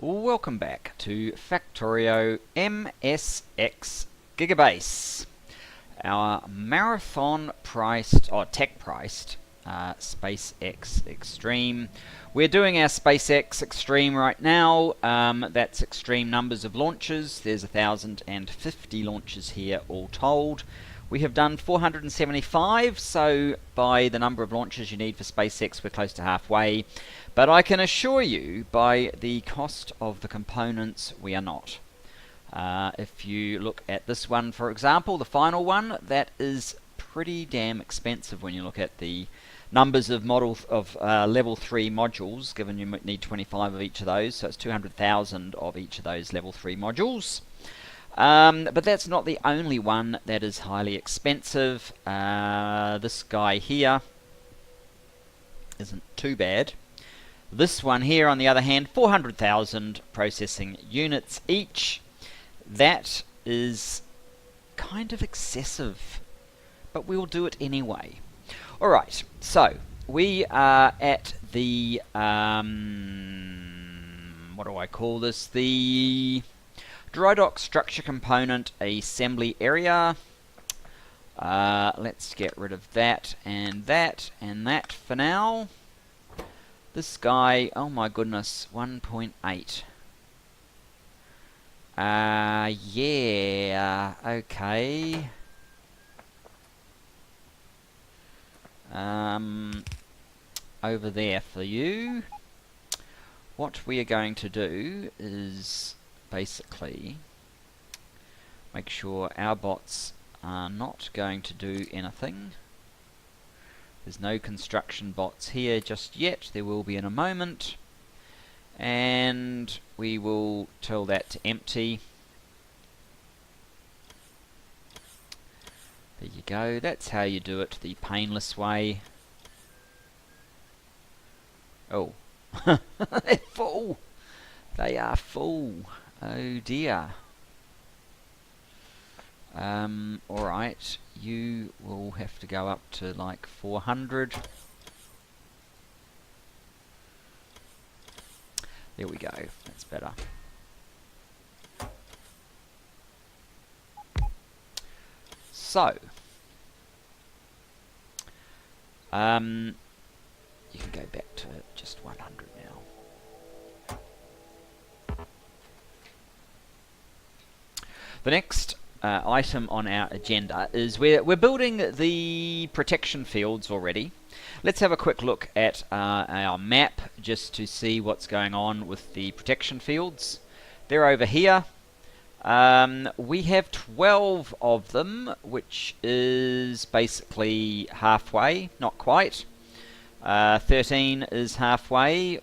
Welcome back to Factorio MSX Gigabase, our marathon priced, or tech priced, SpaceX Extreme. We're doing our SpaceX Extreme right now. That's extreme numbers of launches. There's 1,050 launches here all told. We have done 475, so by the number of launches you need for SpaceX, we're close to halfway. But I can assure you, by the cost of the components, we are not. If you look at this one, for example, the final one, that is pretty damn expensive when you look at the numbers of level 3 modules, given you need 25 of each of those, so it's 200,000 of each of those level 3 modules. But that's not the only one that is highly expensive. This guy here isn't too bad. This one here, on the other hand, 400,000 processing units each. That is kind of excessive, but we'll do it anyway. Alright, so we are at the, what do I call this? The dry dock structure component assembly area. Let's get rid of that and that and that for now. This guy, oh my goodness, 1.8. Yeah, okay. Over there for you. What we are going to do is basically make sure our bots are not going to do anything. There's no construction bots here just yet. There will be in a moment. And we will tell that to empty. There you go. That's how you do it the painless way. Oh. They're full. They are full. Oh dear. Alright, you will have to go up to like 400. There we go, that's better. So, you can go back to just 100 now. The next item on our agenda is we're building the protection fields already. Let's have a quick look at our map just to see what's going on with the protection fields. They're over here. We have 12 of them, which is basically halfway, not quite. 13 is halfway.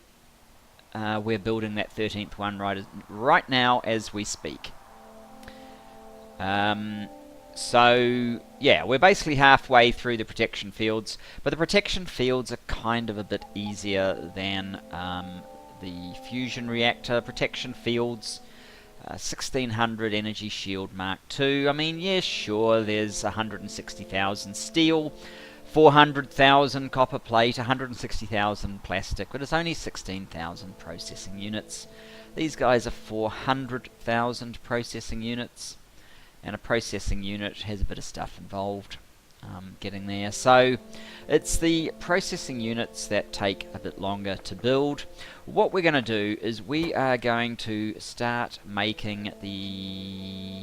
We're building that 13th one right now as we speak. So yeah, we're basically halfway through the protection fields, but the protection fields are kind of a bit easier than the fusion reactor protection fields. 1600 energy shield Mark II. I mean, yeah, sure, there's 160,000 steel, 400,000 copper plate, 160,000 plastic, but it's only 16,000 processing units. These guys are 400,000 processing units. And a processing unit has a bit of stuff involved getting there. So it's the processing units that take a bit longer to build. What we're going to do is we are going to start making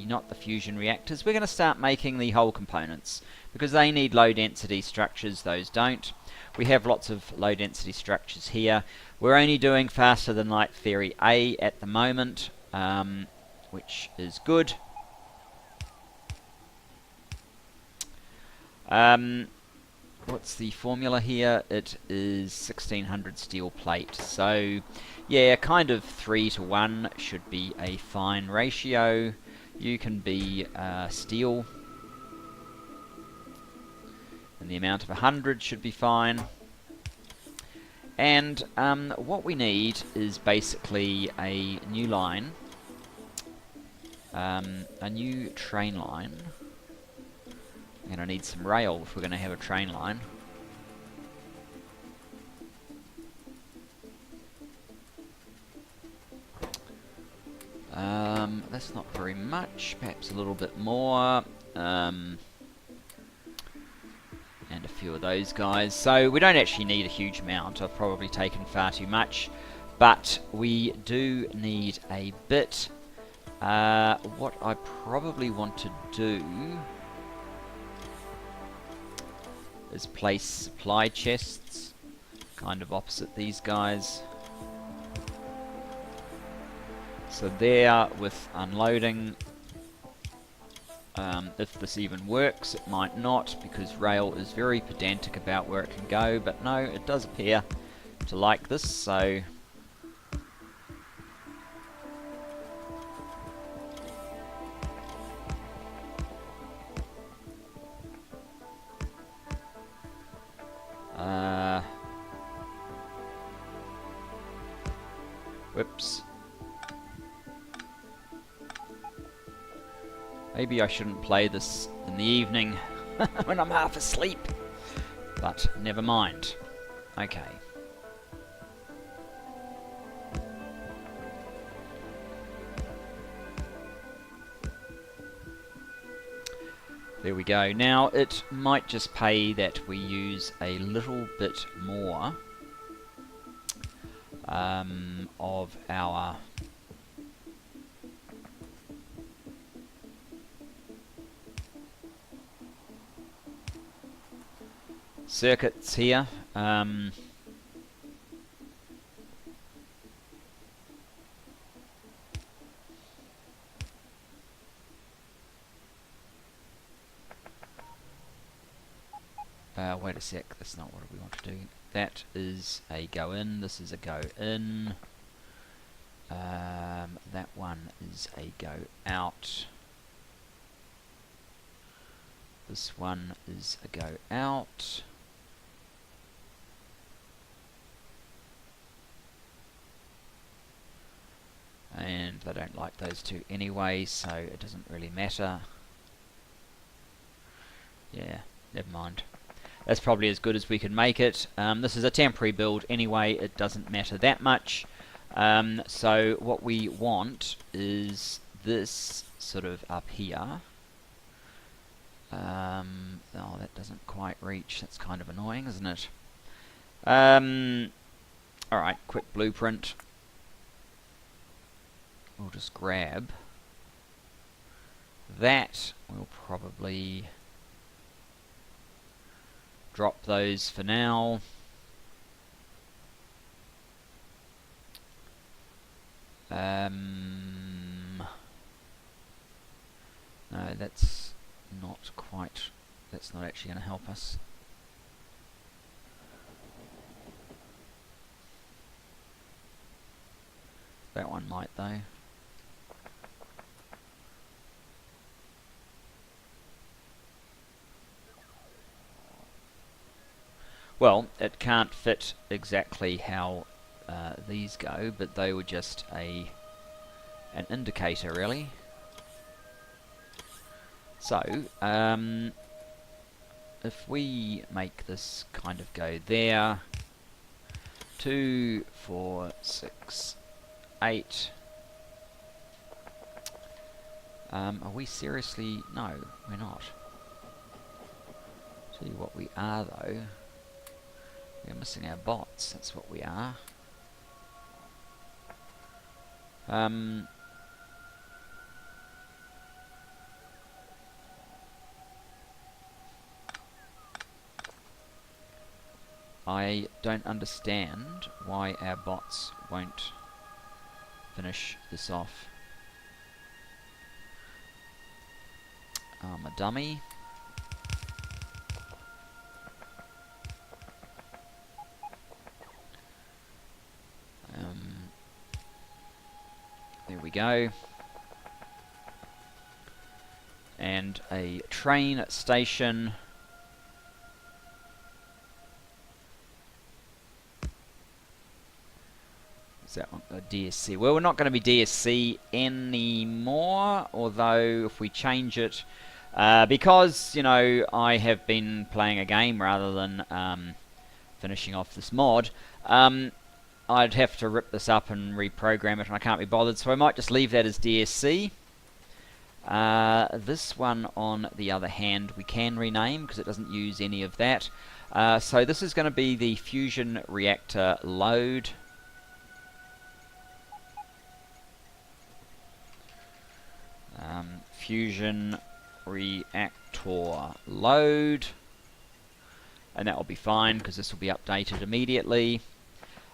not the fusion reactors, we're going to start making the whole components, because they need low density structures, those don't. We have lots of low density structures here. We're only doing faster than light theory A at the moment, which is good. What's the formula here? It is 1600 steel plate. So yeah, kind of 3 to 1 should be a fine ratio. You can be steel, and the amount of 100 should be fine. And what we need is basically a new line, a new train line. I'm going to need some rail if we're going to have a train line. That's not very much, perhaps a little bit more. And a few of those guys. So we don't actually need a huge amount. I've probably taken far too much. But we do need a bit. What I probably want to do is place supply chests kind of opposite these guys. So there with unloading. If this even works, it might not, because Rail is very pedantic about where it can go, but no, it does appear to like this, so whoops. Maybe I shouldn't play this in the evening when I'm half asleep, but never mind. Okay. There we go. Now, it might just pay that we use a little bit more of our circuits here. Wait a sec, that's not what we want to do. That is a go in, this is a go in. That one is a go out. This one is a go out. And they don't like those two anyway, so it doesn't really matter. Yeah, never mind. That's probably as good as we can make it. This is a temporary build anyway, it doesn't matter that much. So what we want is this sort of up here. Oh, that doesn't quite reach. That's kind of annoying, isn't it? Alright, quick blueprint. We'll just grab that. We'll probably drop those for now. No, that's not quite, that's not actually going to help us. That one might though. Well, it can't fit exactly how these go, but they were just an indicator really. So, if we make this kind of go there, 2, 4, 6, 8. Are we seriously? No, we're not. Tell you what we are though. We're missing our bots, that's what we are. I don't understand why our bots won't finish this off. I'm a dummy. There we go. And a train station. Is that one DSC? Well, we're not going to be DSC anymore, although if we change it, because, you know, I have been playing a game rather than finishing off this mod, I'd have to rip this up and reprogram it, and I can't be bothered, so I might just leave that as DSC. This one, on the other hand, we can rename because it doesn't use any of that. So this is going to be the fusion reactor load. Fusion reactor load, and that will be fine because this will be updated immediately.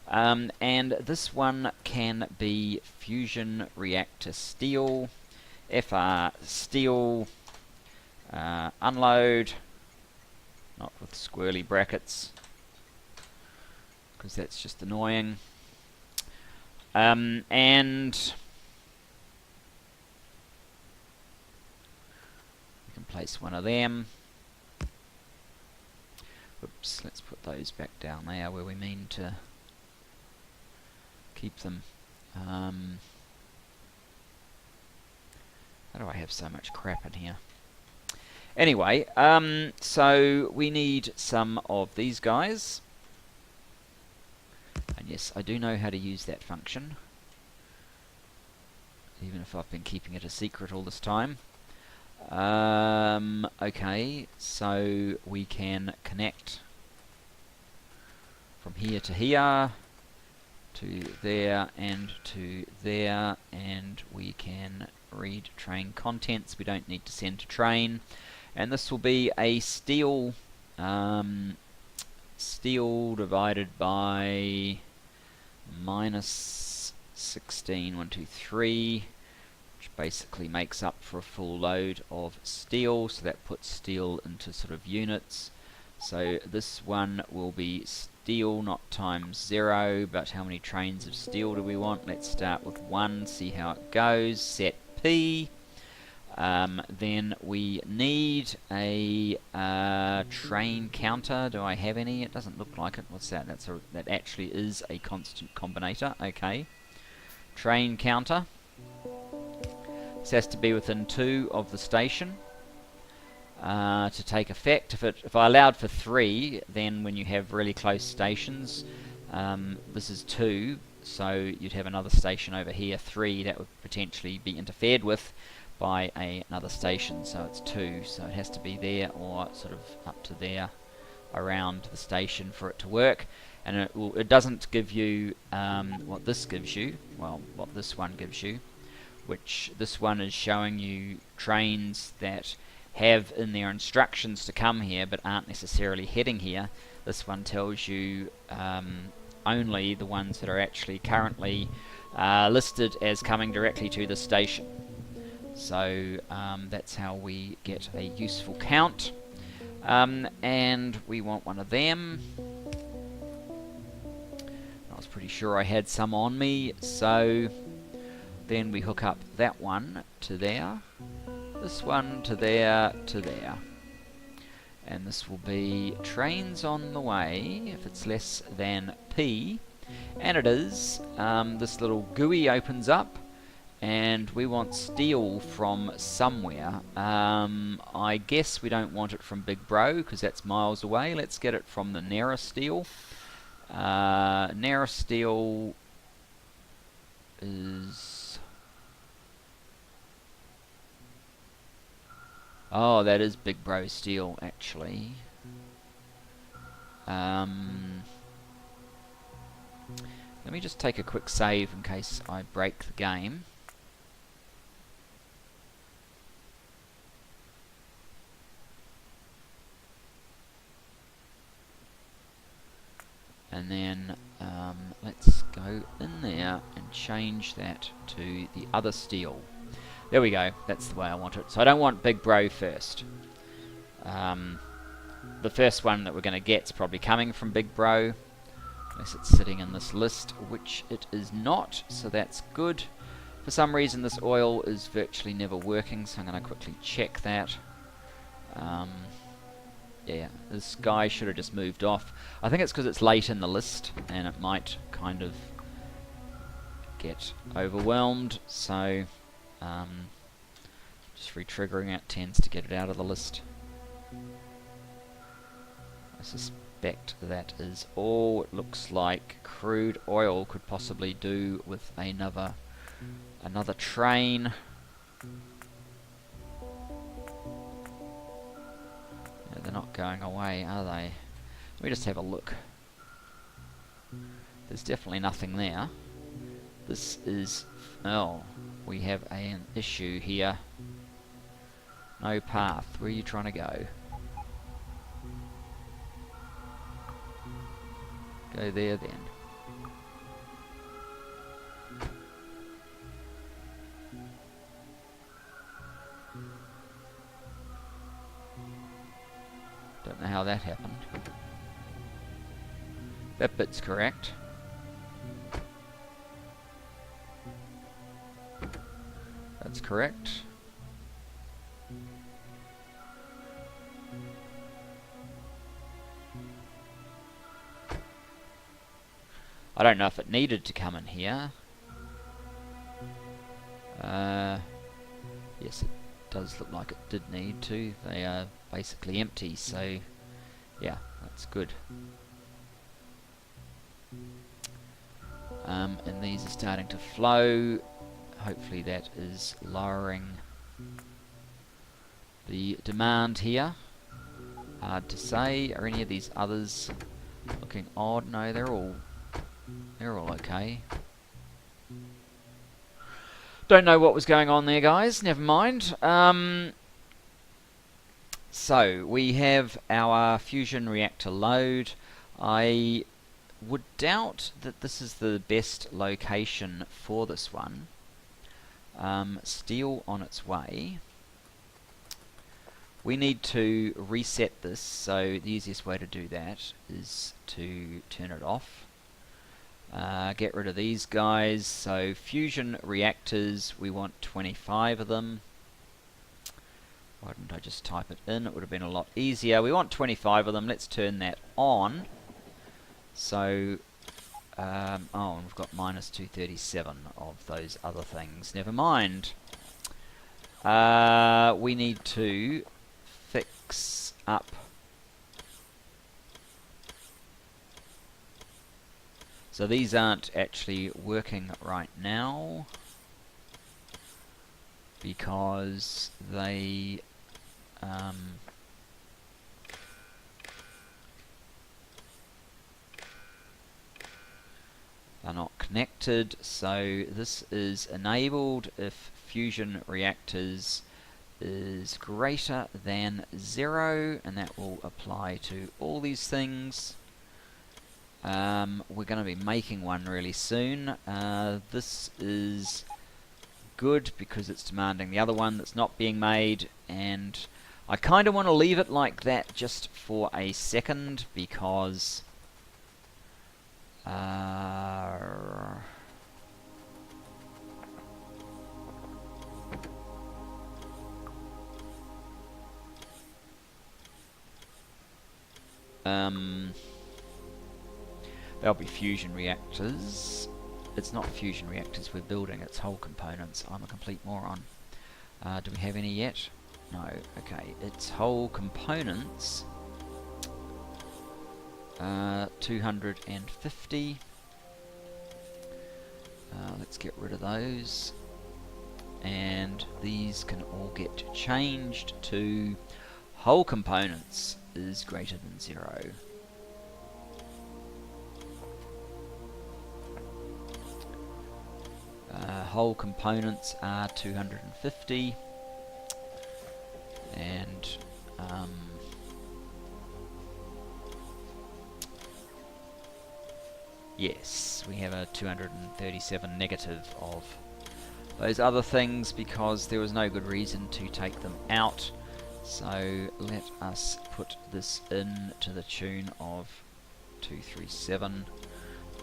And this one can be fusion reactor steel, FR steel, unload, not with squirrely brackets because that's just annoying. And we can place one of them. Oops, let's put those back down there where we mean to keep them. How do I have so much crap in here? Anyway, so we need some of these guys. And yes, I do know how to use that function, even if I've been keeping it a secret all this time. Okay, so we can connect from here to here, to there, and to there, and we can read train contents. We don't need to send to train, and this will be a steel steel divided by minus 16,123, which basically makes up for a full load of steel, so that puts steel into sort of units. So this one will be steel, not times 0, but how many trains of steel do we want? Let's start with 1, see how it goes, set P. Then we need a train counter. Do I have any? It doesn't look like it. What's that? That actually is a constant combinator. Okay. Train counter. This has to be within 2 of the station to take effect. If I allowed for 3, then when you have really close stations, this is 2, so you'd have another station over here, 3, that would potentially be interfered with by another station, so it's 2, so it has to be there or sort of up to there around the station for it to work. And it doesn't give you what this gives you, well, what this one gives you, which this one is showing you trains that have in their instructions to come here but aren't necessarily heading here. This one tells you only the ones that are actually currently listed as coming directly to the station. So that's how we get a useful count. And we want one of them. I was pretty sure I had some on me, so then we hook up that one to there, this one to there, to there. And this will be trains on the way if it's less than P. And it is. This little GUI opens up, and we want steel from somewhere. I guess we don't want it from Big Bro because that's miles away. Let's get it from the Nera steel. Nera steel is... oh, that is Big Bro steel actually. Let me just take a quick save in case I break the game. And then let's go in there and change that to the other steel. There we go, that's the way I want it. So I don't want Big Bro first. The first one that we're going to get is probably coming from Big Bro, unless it's sitting in this list, which it is not, so that's good. For some reason this oil is virtually never working, so I'm going to quickly check that. Yeah, this guy should have just moved off. I think it's because it's late in the list and it might kind of get overwhelmed, so just re-triggering it tends to get it out of the list. I suspect that is all it looks like crude oil could possibly do with another train. Yeah, they're not going away, are they? Let me just have a look. There's definitely nothing there. This is... oh, we have an issue here. No path. Where are you trying to go? Go there then. Don't know how that happened. That bit's correct. That's correct. I don't know if it needed to come in here. Yes, it does look like it did need to. They are basically empty, so yeah, that's good. And these are starting to flow. Hopefully that is lowering the demand here. Hard to say. Are any of these others looking odd? No, they're all okay. Don't know what was going on there, guys. Never mind. So we have our fusion reactor load. I would doubt that this is the best location for this one. Steel on its way. We need to reset this, so the easiest way to do that is to turn it off. Get rid of these guys. So fusion reactors, we want 25 of them. Why didn't I just type it in? It would have been a lot easier. We want 25 of them. Let's turn that on. So, oh, we've got minus 237 of those other things. Never mind. We need to fix up. So these aren't actually working right now because they are not connected. So this is enabled if fusion reactors is greater than 0, and that will apply to all these things. We're going to be making one really soon. This is good because it's demanding the other one that's not being made, and I kind of want to leave it like that just for a second because there'll be fusion reactors. It's not fusion reactors we're building, it's whole components. I'm a complete moron. Do we have any yet? No. Okay, it's whole components. 250. Let's get rid of those. And these can all get changed to whole components is greater than 0. Whole components are 250, and yes, we have a 237 negative of those other things because there was no good reason to take them out. So let us put this in to the tune of 237.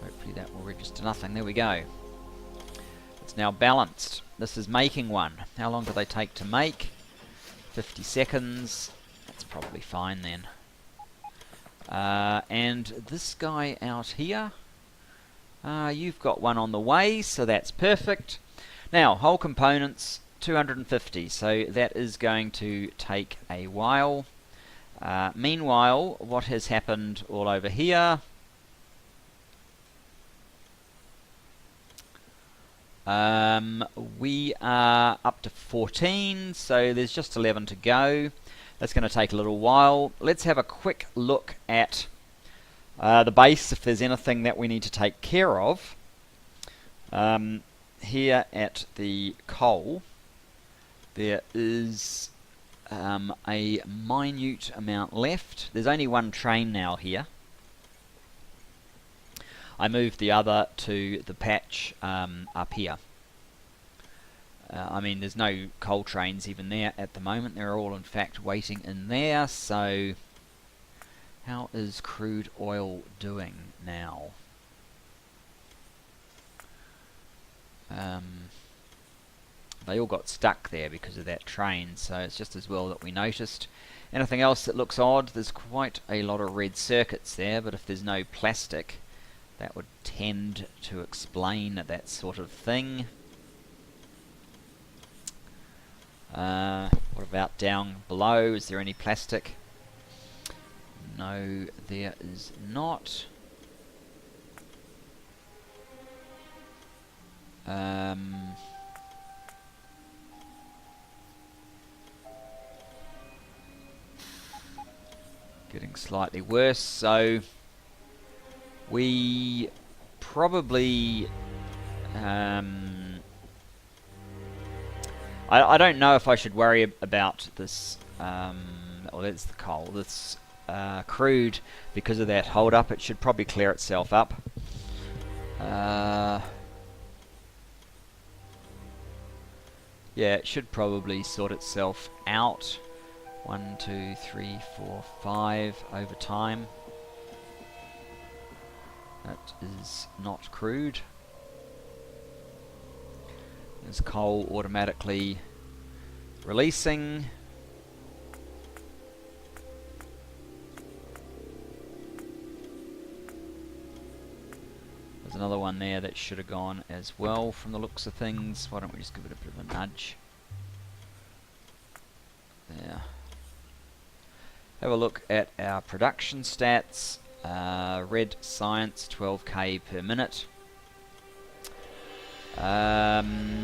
Hopefully that will register nothing. There we go. It's now balanced. This is making one. How long do they take to make? 50 seconds. That's probably fine then. And this guy out here, you've got one on the way, so that's perfect. Now, whole components, 250, so that is going to take a while. Meanwhile, what has happened all over here? We are up to 14, so there's just 11 to go. That's going to take a little while. Let's have a quick look at the base, if there's anything that we need to take care of. Here at the coal, there is a minute amount left. There's only one train now here. I moved the other to the patch up here. I mean, there's no coal trains even there at the moment. They're all, in fact, waiting in there. So, how is crude oil doing now? They all got stuck there because of that train, so it's just as well that we noticed. Anything else that looks odd? There's quite a lot of red circuits there, but if there's no plastic, that would tend to explain that sort of thing. What about down below? Is there any plastic? No, there is not. Getting slightly worse, so we probably I don't know if I should worry about this well, that's the coal, this crude, because of that hold up. It should probably clear itself up. Yeah, it should probably sort itself out. 1, 2, 3, 4, 5 over time. That is not crude. There's coal automatically releasing. There's another one there that should have gone as well from the looks of things. Why don't we just give it a bit of a nudge? There. Have a look at our production stats. Red science, 12k per minute.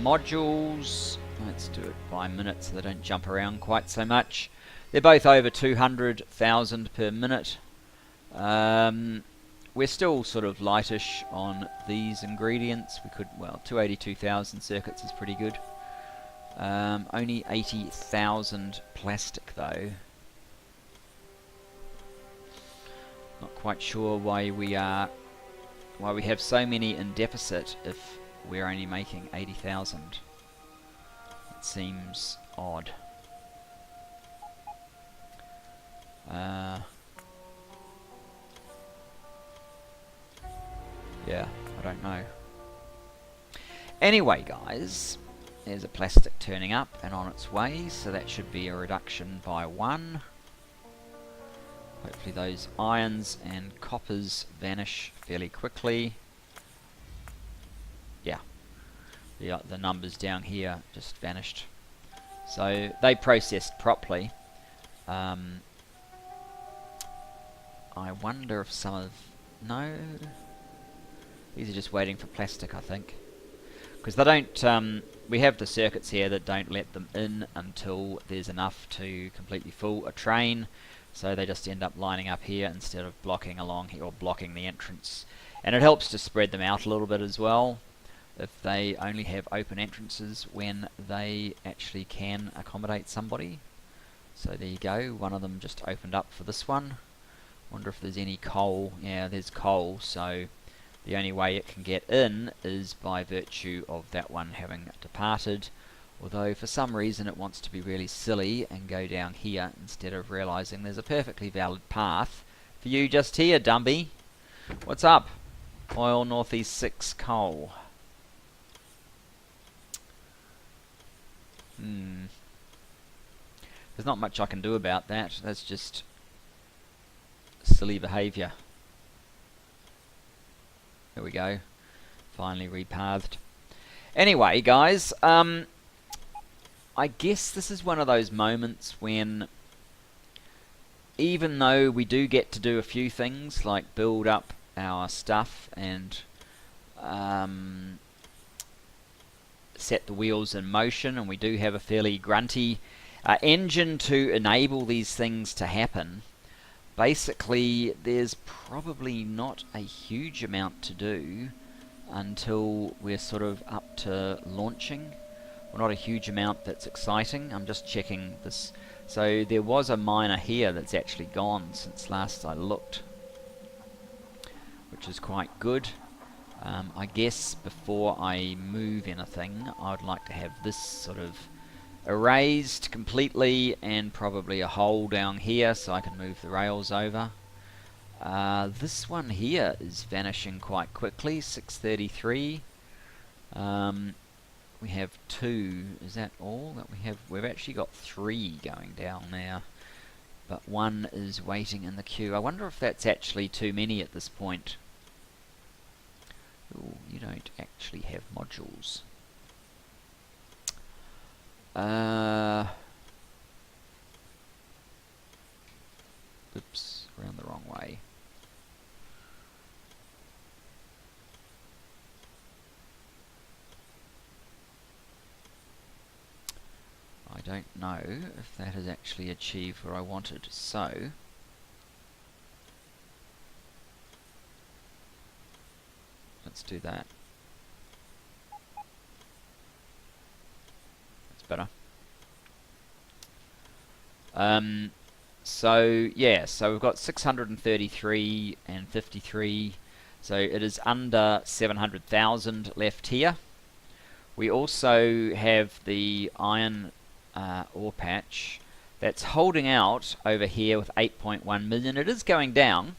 Modules, let's do it by minute so they don't jump around quite so much. They're both over 200,000 per minute. We're still sort of lightish on these ingredients. We could, well, 282,000 circuits is pretty good. Only 80,000 plastic though. Not quite sure why we have so many in deficit if we're only making 80,000. It seems odd. Yeah, I don't know. Anyway, guys, there's a plastic turning up and on its way, so that should be a reduction by 1. Hopefully those irons and coppers vanish fairly quickly. Yeah, the numbers down here just vanished. So they processed properly. I wonder if some of... No, these are just waiting for plastic, I think. Because they don't... we have the circuits here that don't let them in until there's enough to completely fill a train. So they just end up lining up here instead of blocking along here, or blocking the entrance. And it helps to spread them out a little bit as well, if they only have open entrances when they actually can accommodate somebody. So there you go, one of them just opened up for this one. Wonder if there's any coal. Yeah, there's coal, so the only way it can get in is by virtue of that one having departed. Although for some reason it wants to be really silly and go down here instead of realising there's a perfectly valid path for you just here, Dumby. What's up? Oil Northeast 6 coal. There's not much I can do about that. That's just silly behaviour. There we go. Finally repathed. Anyway, guys, I guess this is one of those moments when even though we do get to do a few things like build up our stuff and set the wheels in motion, and we do have a fairly grunty engine to enable these things to happen, basically there's probably not a huge amount to do until we're sort of up to launching. Well, not a huge amount that's exciting. I'm just checking this. So there was a miner here that's actually gone since last I looked, which is quite good. I guess before I move anything, I'd like to have this sort of erased completely, and probably a hole down here so I can move the rails over. This one here is vanishing quite quickly, 633. We have 2. Is that all that we have? We've actually got 3 going down now, but 1 is waiting in the queue. I wonder if that's actually too many at this point. Ooh, you don't actually have modules. Oops, around the wrong way. I don't know if that has actually achieved what I wanted, so let's do that. That's better. So yeah, so we've got 633 and 53, so it is under 700,000 left here. We also have the iron ore patch that's holding out over here with 8.1 million. It is going down,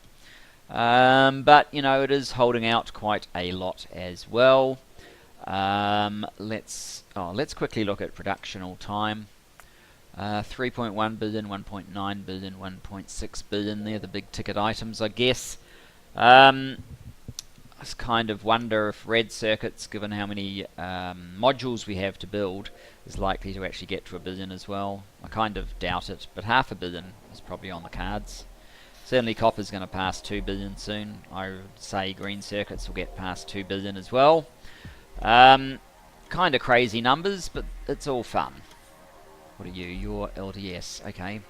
but you know, it is holding out quite a lot as well. Let's quickly look at production all time. 3.1 billion, 1.9 billion, 1.6 billion. They're the big ticket items, I guess. I just kind of wonder if red circuits, given how many modules we have to build, is likely to actually get to 1 billion as well. I kind of doubt it, but 500 million is probably on the cards. Certainly copper's going to pass 2 billion soon. I would say green circuits will get past 2 billion as well. Kind of crazy numbers, but it's all fun. What are you? You're LDS. Okay.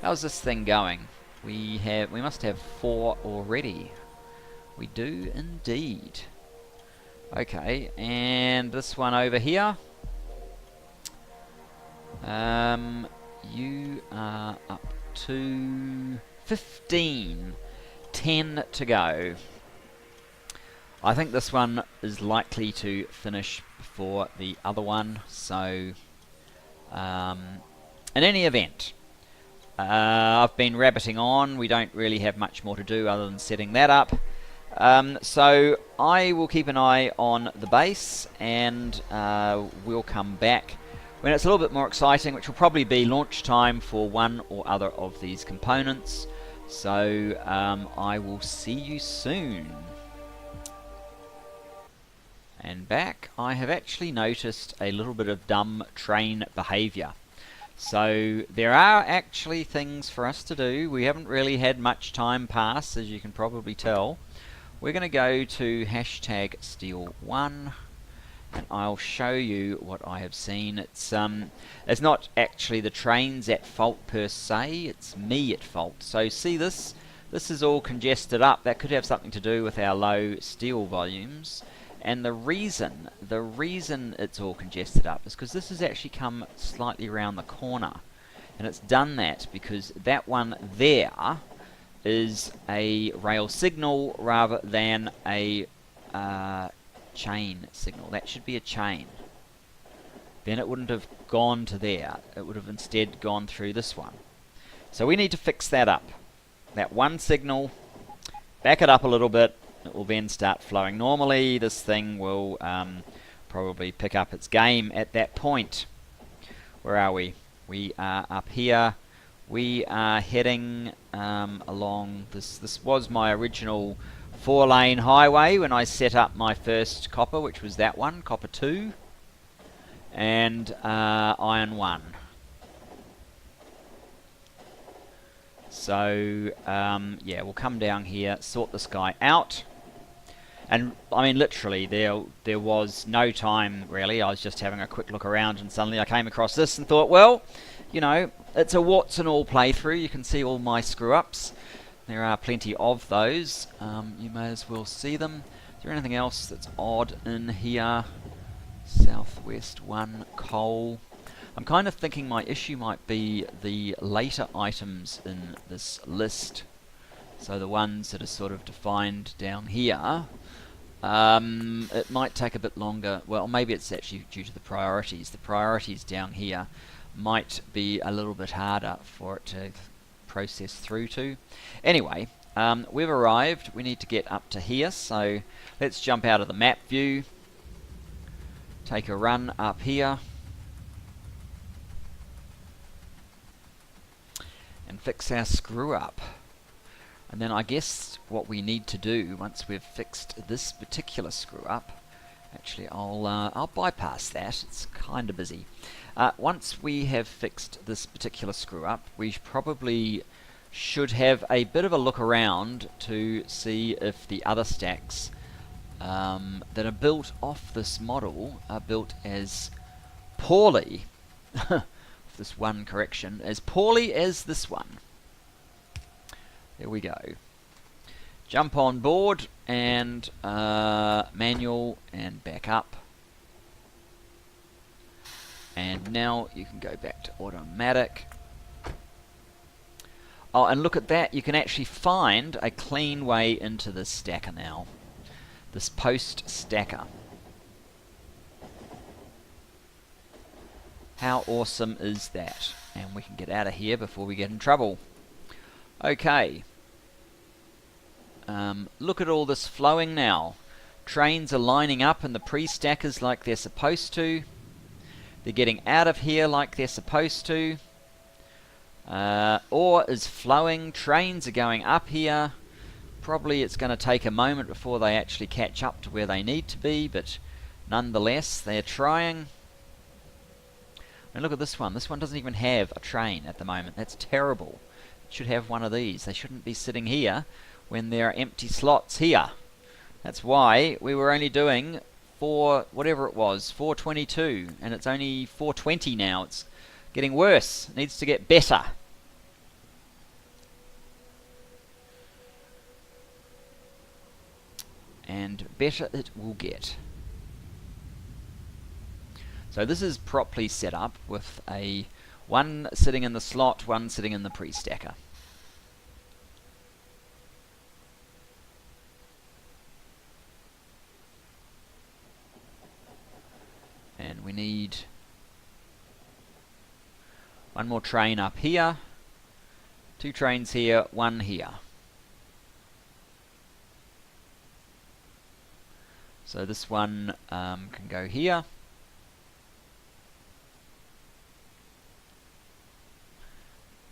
How's this thing going? We must have 4 already. We do indeed. Okay, and this one over here. You are up to 15. 10 to go. I think this one is likely to finish before the other one, so in any event, I've been rabbiting on. We don't really have much more to do other than setting that up. So I will keep an eye on the base, and we'll come back when it's a little bit more exciting, which will probably be launch time for one or other of these components. So I will see you soon. And back, I have actually noticed a little bit of dumb train behavior. So there are actually things for us to do. We haven't really had much time pass, as you can probably tell. We're going to go to hashtag Steel1, and I'll show you what I have seen. It's not actually the trains at fault per se, it's me at fault. So see this? This is all congested up. That could have something to do with our low steel volumes. And the reason it's all congested up is because this has actually come slightly around the corner. And it's done that because that one there is a rail signal rather than a chain signal. That should be a chain. Then it wouldn't have gone to there. It would have instead gone through this one. So we need to fix that up. That one signal, back it up a little bit. It will then start flowing normally. This thing will probably pick up its game at that point. Where are we? We are up here. We are heading along this. This was my original 4-lane highway when I set up my first copper, which was that one, copper 2, and iron 1. So yeah, we'll come down here, sort this guy out. And I mean, literally, there was no time really. I was just having a quick look around, and suddenly I came across this and thought, well, you know, it's a warts and all playthrough. You can see all my screw-ups. There are plenty of those. You may as well see them. Is there anything else that's odd in here? Southwest 1 coal. I'm kind of thinking my issue might be the later items in this list. So the ones that are sort of defined down here. It might take a bit longer. Well, maybe it's actually due to the priorities. The priorities down here might be a little bit harder for it to process through to. Anyway, we've arrived. We need to get up to here, so let's jump out of the map view, take a run up here, and fix our screw up. And then I guess what we need to do once we've fixed this particular screw up, actually I'll bypass that, it's kind of busy. Once we have fixed this particular screw up, we probably should have a bit of a look around to see if the other stacks that are built off this model are built as poorly, this one correction, as poorly as this one. There we go. Jump on board and manual and back up. And now you can go back to automatic. Oh, and look at that. You can actually find a clean way into this stacker now. This post stacker. How awesome is that? And we can get out of here before we get in trouble. Okay. Look at all this flowing now. Trains are lining up in the pre-stackers like they're supposed to. They're getting out of here like they're supposed to. Ore is flowing. Trains are going up here. Probably it's going to take a moment before they actually catch up to where they need to be, but nonetheless, they're trying. And look at this one. This one doesn't even have a train at the moment. That's terrible. It should have one of these. They shouldn't be sitting here when there are empty slots here. That's why we were only doing whatever it was, 422, and it's only 420 now. It's getting worse. It needs to get better. And better it will get. So this is properly set up with one sitting in the slot, one sitting in the pre-stacker. And we need one more train up here, 2 trains here, 1 here. So this one can go here.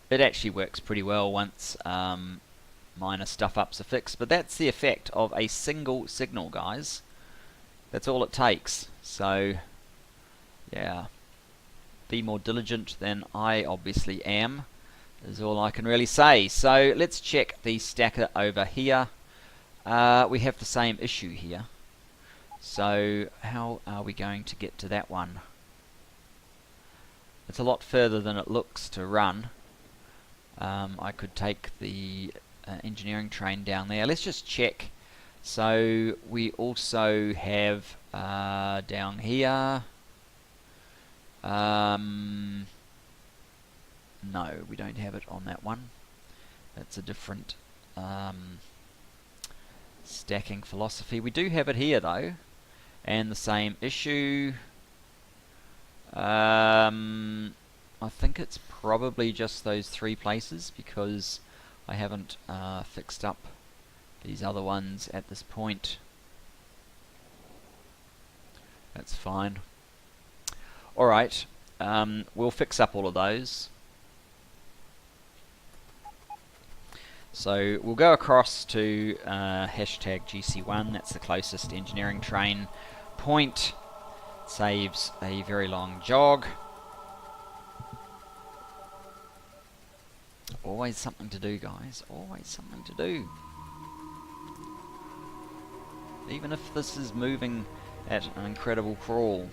It actually works pretty well once minor stuff-ups are fixed, but that's the effect of a single signal, guys. That's all it takes. So, yeah, be more diligent than I obviously am, is all I can really say. So let's check the stacker over here. We have the same issue here. So how are we going to get to that one? It's a lot further than it looks to run. I could take the engineering train down there. Let's just check. So we also have down here. No, we don't have it on that one. That's a different stacking philosophy. We do have it here though, and the same issue. I think it's probably just those 3 places because I haven't fixed up these other ones at this point. That's fine. Alright, we'll fix up all of those. So we'll go across to hashtag GC1, that's the closest engineering train point. Saves a very long jog. Always something to do, guys. Always something to do. Even if this is moving at an incredible crawl.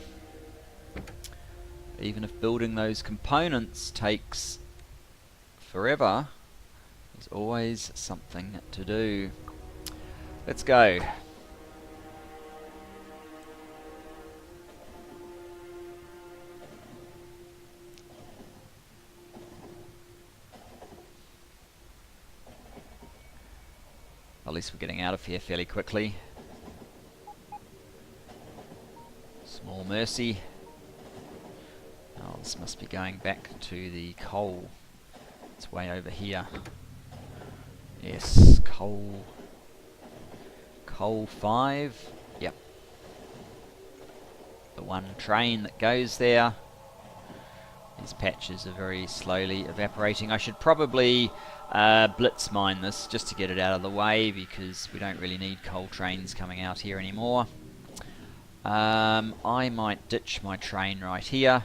Even if building those components takes forever, there's always something to do. Let's go. At least we're getting out of here fairly quickly. Small mercy. Oh, this must be going back to the coal. It's way over here. Yes, coal. Coal 5. Yep. The one train that goes there. These patches are very slowly evaporating. I should probably blitz mine this just to get it out of the way, because we don't really need coal trains coming out here anymore. I might ditch my train right here.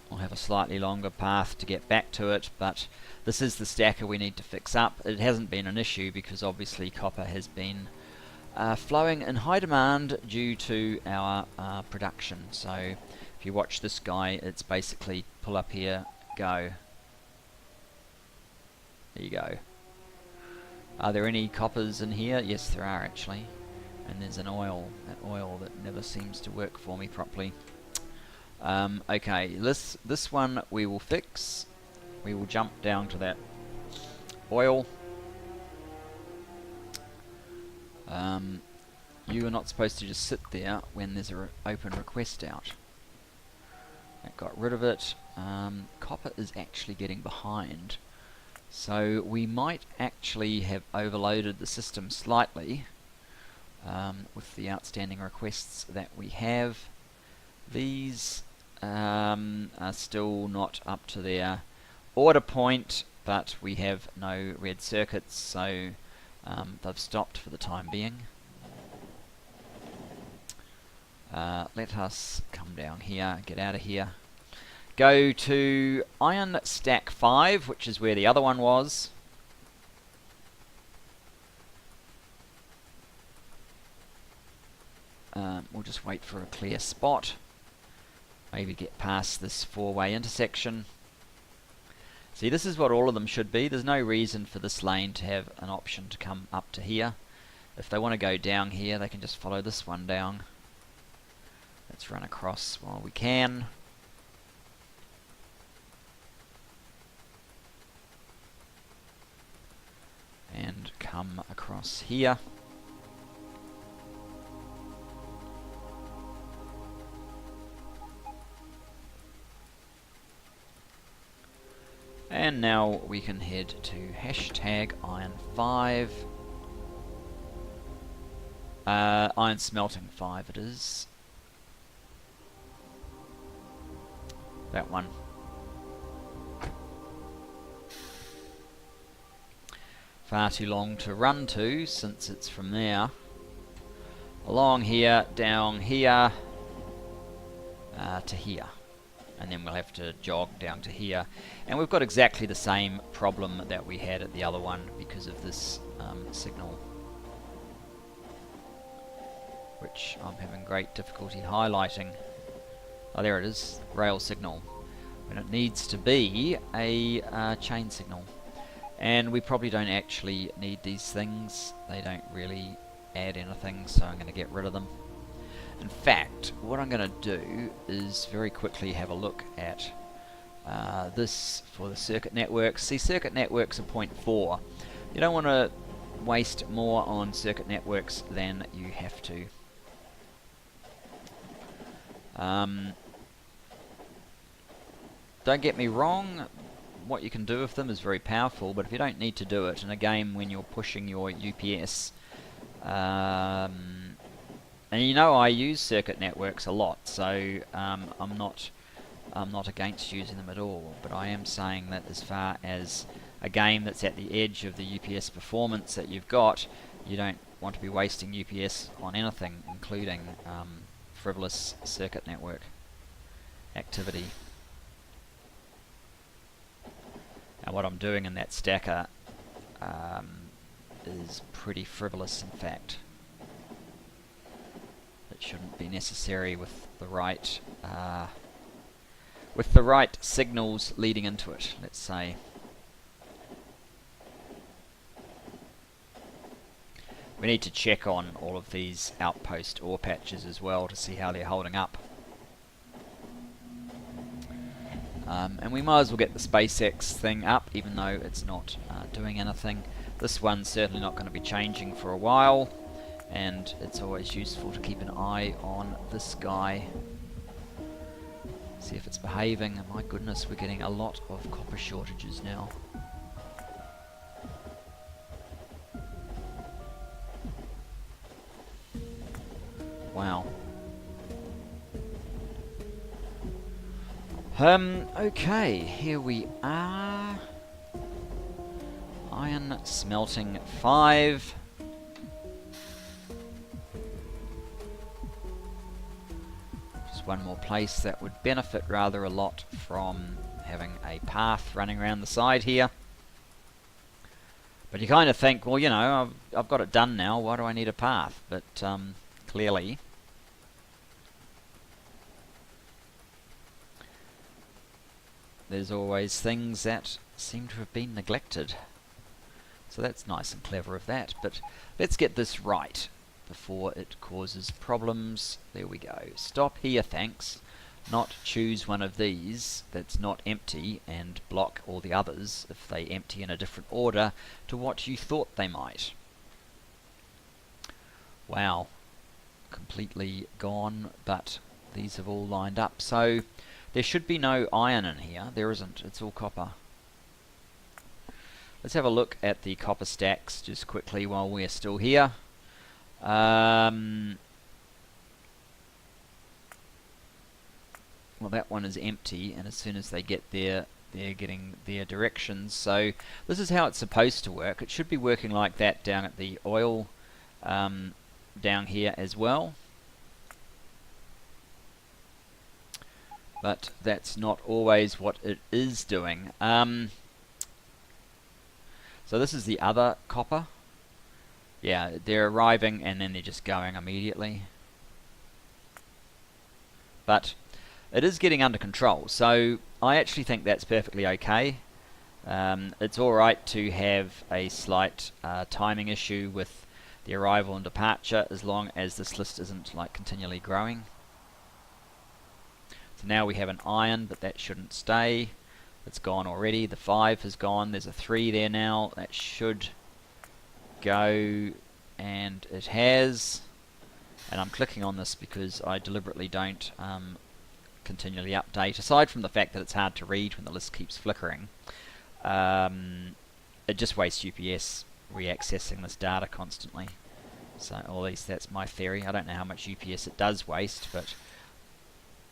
I'll have a slightly longer path to get back to it, but this is the stacker we need to fix up. It hasn't been an issue because obviously copper has been flowing in high demand due to our production. So if you watch this guy, it's basically pull up here, go. There you go. Are there any coppers in here? Yes, there are actually. And there's an oil, that oil that never seems to work for me properly. Okay, this one we will fix. We will jump down to that oil. You are not supposed to just sit there when there's an open request out. That got rid of it. Copper is actually getting behind. So we might actually have overloaded the system slightly with the outstanding requests that we have. These are still not up to their order point, but we have no red circuits, so they've stopped for the time being. Let us come down here, get out of here. Go to iron stack 5, which is where the other one was. We'll just wait for a clear spot. Maybe get past this 4-way intersection. See, this is what all of them should be. There's no reason for this lane to have an option to come up to here. If they want to go down here, they can just follow this one down. Let's run across while we can. And come across here. And now we can head to hashtag iron5. Iron smelting 5 it is. That one. Far too long to run to, since it's from there. Along here, down here, to here. And then we'll have to jog down to here. And we've got exactly the same problem that we had at the other one because of this signal, which I'm having great difficulty highlighting. Oh, there it is, rail signal, when it needs to be a chain signal. And we probably don't actually need these things. They don't really add anything, so I'm going to get rid of them. In fact, what I'm going to do is very quickly have a look at this for the circuit networks. See, circuit networks are 0.4. You don't want to waste more on circuit networks than you have to. Don't get me wrong, what you can do with them is very powerful, but if you don't need to do it in a game when you're pushing your UPS, and you know I use circuit networks a lot, so I'm not against using them at all, but I am saying that as far as a game that's at the edge of the UPS performance that you've got, you don't want to be wasting UPS on anything, including frivolous circuit network activity. And what I'm doing in that stacker is pretty frivolous, in fact. It shouldn't be necessary with the right signals leading into it, let's say. We need to check on all of these outpost ore patches as well to see how they're holding up. And we might as well get the SpaceX thing up, even though it's not doing anything. This one's certainly not going to be changing for a while, and it's always useful to keep an eye on this guy. See if it's behaving. And my goodness, we're getting a lot of copper shortages now. Wow. Okay, here we are. Iron smelting 5. Just one more place that would benefit rather a lot from having a path running around the side here. But you kind of think, well, you know, I've got it done now, why do I need a path? But clearly there's always things that seem to have been neglected. So that's nice and clever of that. But let's get this right before it causes problems. There we go. Stop here, thanks. Not choose one of these that's not empty and block all the others if they empty in a different order to what you thought they might. Wow. Completely gone, but these have all lined up. So there should be no iron in here. There isn't. It's all copper. Let's have a look at the copper stacks just quickly while we're still here. Well, that one is empty, and as soon as they get there, they're getting their directions. So this is how it's supposed to work. It should be working like that down at the oil down here as well. But that's not always what it is doing. So this is the other copper. Yeah, they're arriving and then they're just going immediately. But it is getting under control, so I actually think that's perfectly okay. It's alright to have a slight timing issue with the arrival and departure, as long as this list isn't like continually growing. So now we have an iron, but that shouldn't stay. It's gone already. The 5 has gone. There's a 3 there now. That should go, and it has. And I'm clicking on this because I deliberately don't continually update. Aside from the fact that it's hard to read when the list keeps flickering, it just wastes UPS reaccessing this data constantly. So, or at least that's my theory. I don't know how much UPS it does waste, but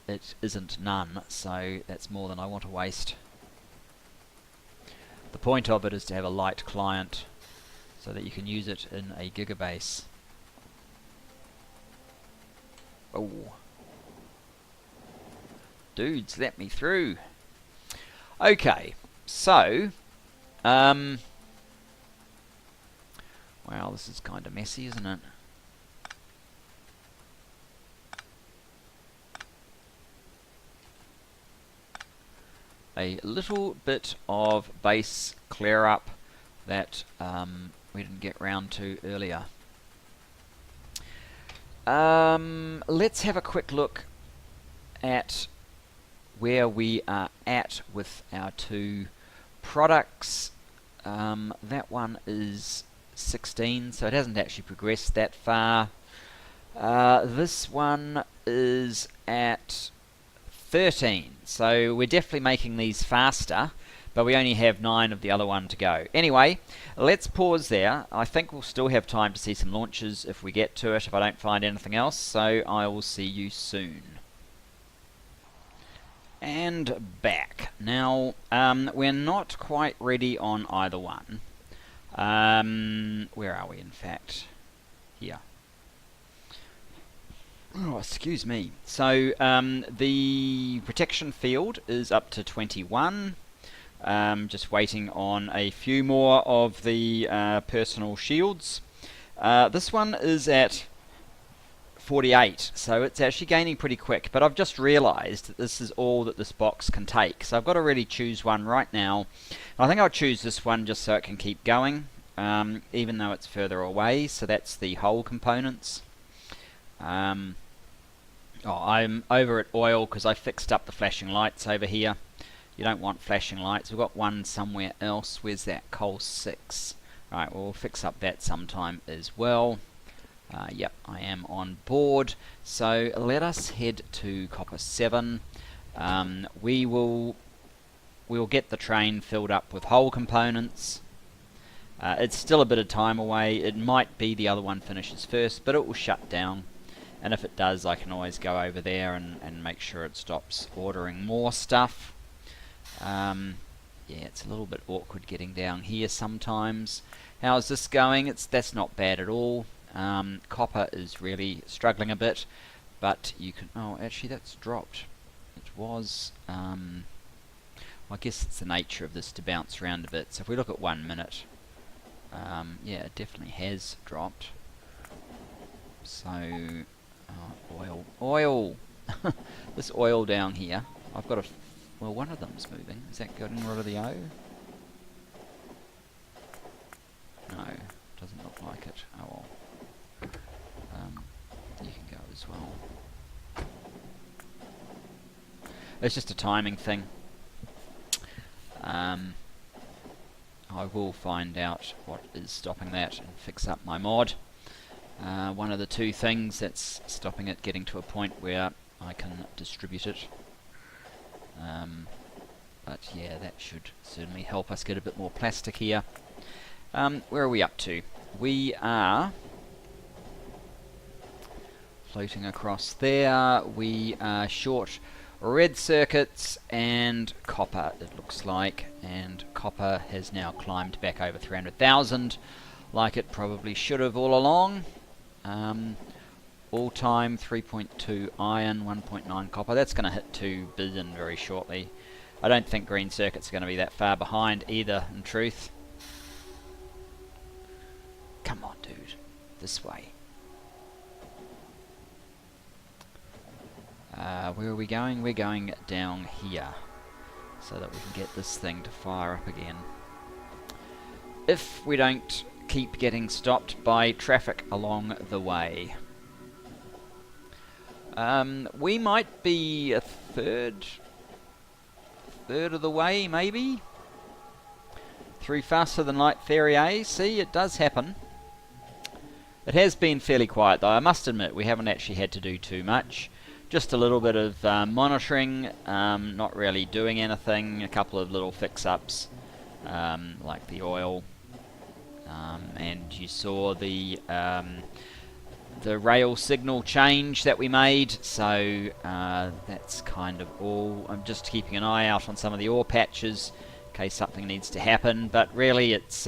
it isn't none, so that's more than I want to waste. The point of it is to have a light client so that you can use it in a Gigabase. Oh. Dudes, let me through. Okay, so wow, this is kind of messy, isn't it? A little bit of base clear up that we didn't get round to earlier. Let's have a quick look at where we are at with our two products. That one is 16, so it hasn't actually progressed that far. This one is at 13, so we're definitely making these faster, but we only have 9 of the other one to go. Anyway, let's pause there. I think we'll still have time to see some launches if we get to it, if I don't find anything else, so I will see you soon. And back. Now, we're not quite ready on either one. Where are we, in fact? Here. Oh, excuse me. So, the protection field is up to 21. Just waiting on a few more of the personal shields. This one is at 48, so it's actually gaining pretty quick, but I've just realized that this is all that this box can take, so I've got to really choose one right now. I think I'll choose this one just so it can keep going, even though it's further away. So that's the whole components. I'm over at oil because I fixed up the flashing lights over here. You don't want flashing lights. We've got one somewhere else. Where's that? Coal 6. Right, we'll fix up that sometime as well. Yep, I am on board. So let us head to copper 7. We'll get the train filled up with whole components. It's still a bit of time away. It might be the other one finishes first, but it will shut down. And if it does, I can always go over there and make sure it stops ordering more stuff. Yeah, it's a little bit awkward getting down here sometimes. How's this going? That's not bad at all. Copper is really struggling a bit, but you can... Oh, actually that's dropped. It was... I guess it's the nature of this to bounce around a bit. So if we look at 1 minute, yeah, it definitely has dropped. So, oil. This oil down here, I've got a... Well, one of them's moving. Is that getting rid of the O? No, doesn't look like it. Oh well. You can go as well. It's just a timing thing. I will find out what is stopping that and fix up my mod. One of the two things that's stopping it getting to a point where I can distribute it. But yeah, that should certainly help us get a bit more plastic here. Where are we up to? We are floating across there. We are short red circuits and copper, it looks like, and copper has now climbed back over 300,000 like it probably should have all along. All time 3.2 iron, 1.9 copper. That's going to hit 2 billion very shortly. I don't think green circuits are going to be that far behind either, in truth. Come on, dude. This way. Where are we going? We're going down here, so that we can get this thing to fire up again. If we don't keep getting stopped by traffic along the way. We might be a third of the way, maybe? Through faster than light theory, eh? See, it does happen. It has been fairly quiet though, I must admit. We haven't actually had to do too much. Just a little bit of monitoring, not really doing anything, a couple of little fix-ups, like the oil, and you saw the rail signal change that we made, so that's kind of all. I'm just keeping an eye out on some of the ore patches in case something needs to happen, but really it's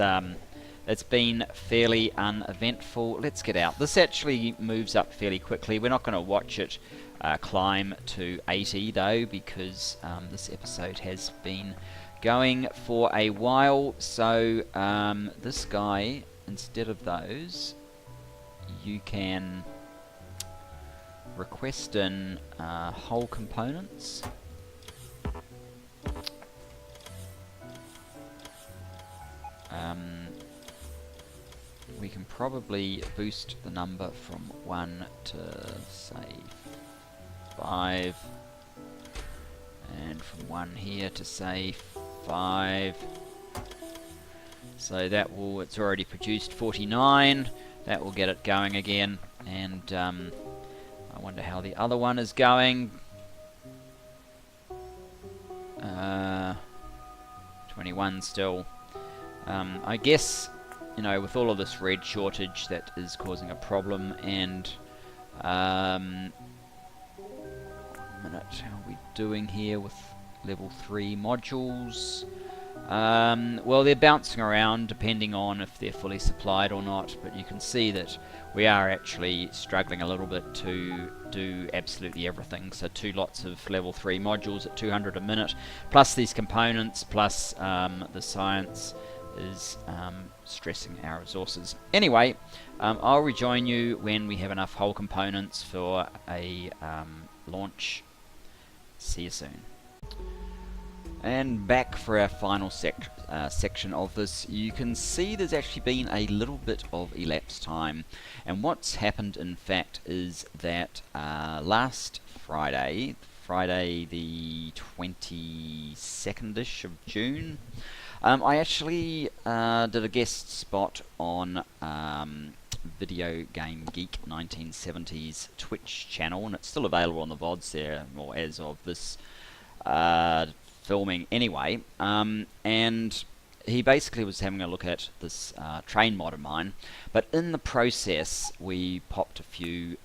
been fairly uneventful. Let's get out. This actually moves up fairly quickly. We're not going to watch it climb to 80 though, because this episode has been going for a while. So this guy, instead of those, you can request in whole components. We can probably boost the number from 1 to say 5, and from 1 here to say 5. So that will, it's already produced 49. That will get it going again, and I wonder how the other one is going. 21 still. I guess, you know, with all of this red shortage, that is causing a problem. And 1 minute, how are we doing here with level 3 modules? Well, they're bouncing around depending on if they're fully supplied or not, but you can see that we are actually struggling a little bit to do absolutely everything. So 2 lots of level 3 modules at 200 a minute, plus these components, plus the science is stressing our resources. Anyway, I'll rejoin you when we have enough whole components for a launch. See you soon. And back for our final section of this. You can see there's actually been a little bit of elapsed time, and what's happened in fact is that last Friday the 22nd-ish of June, I actually did a guest spot on Video Game Geek 1970s Twitch channel, and it's still available on the VODs there, or as of this filming anyway, and he basically was having a look at this train mod of mine, but in the process we popped a few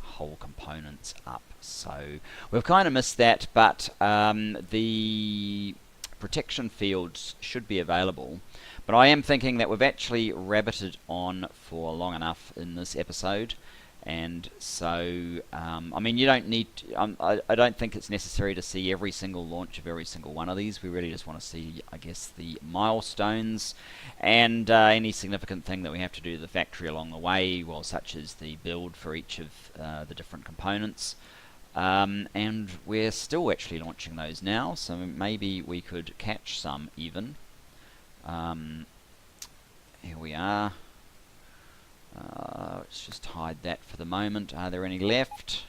whole components up, so we've kind of missed that, but the protection fields should be available. But I am thinking that we've actually rabbited on for long enough in this episode, and so I mean, you don't need to, I don't think it's necessary to see every single launch of every single one of these. We really just want to see, I guess, the milestones and any significant thing that we have to do to the factory along the way, well, such as the build for each of the different components. And we're still actually launching those now, so maybe we could catch some even. Here we are. Let's just hide that for the moment. Are there any left?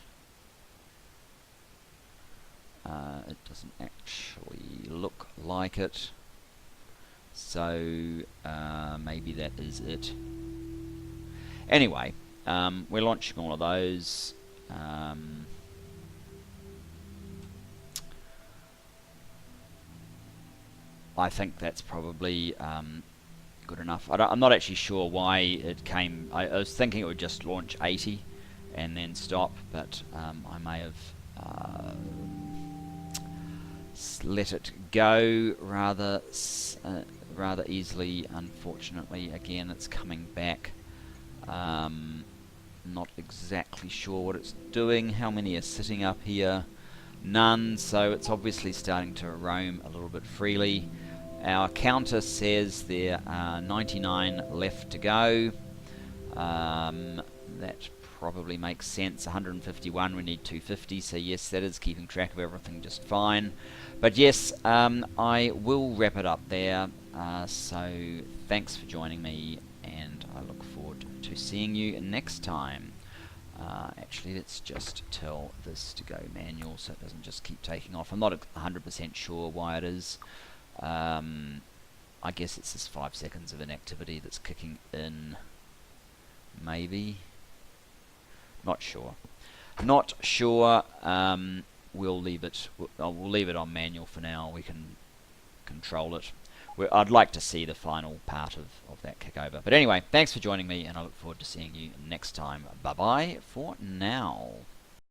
It doesn't actually look like it. So maybe that is it. Anyway, we're launching all of those. I think that's probably good enough. I'm not actually sure why it came. I was thinking it would just launch 80 and then stop, but I may have let it go rather easily. Unfortunately, again, it's coming back. Not exactly sure what it's doing. How many are sitting up here? None, so it's obviously starting to roam a little bit freely. Our counter says there are 99 left to go. That probably makes sense. 151, we need 250, so yes, that is keeping track of everything just fine. But yes, I will wrap it up there. So thanks for joining me, and I look forward to seeing you next time. Actually, let's just tell this to go manual so it doesn't just keep taking off. I'm not 100% sure why it is. I guess it's this 5 seconds of inactivity that's kicking in. Maybe. Not sure. Not sure. We'll leave it. We'll leave it on manual for now. We can control it. I'd like to see the final part of that kick over. But anyway, thanks for joining me, and I look forward to seeing you next time. Bye bye for now.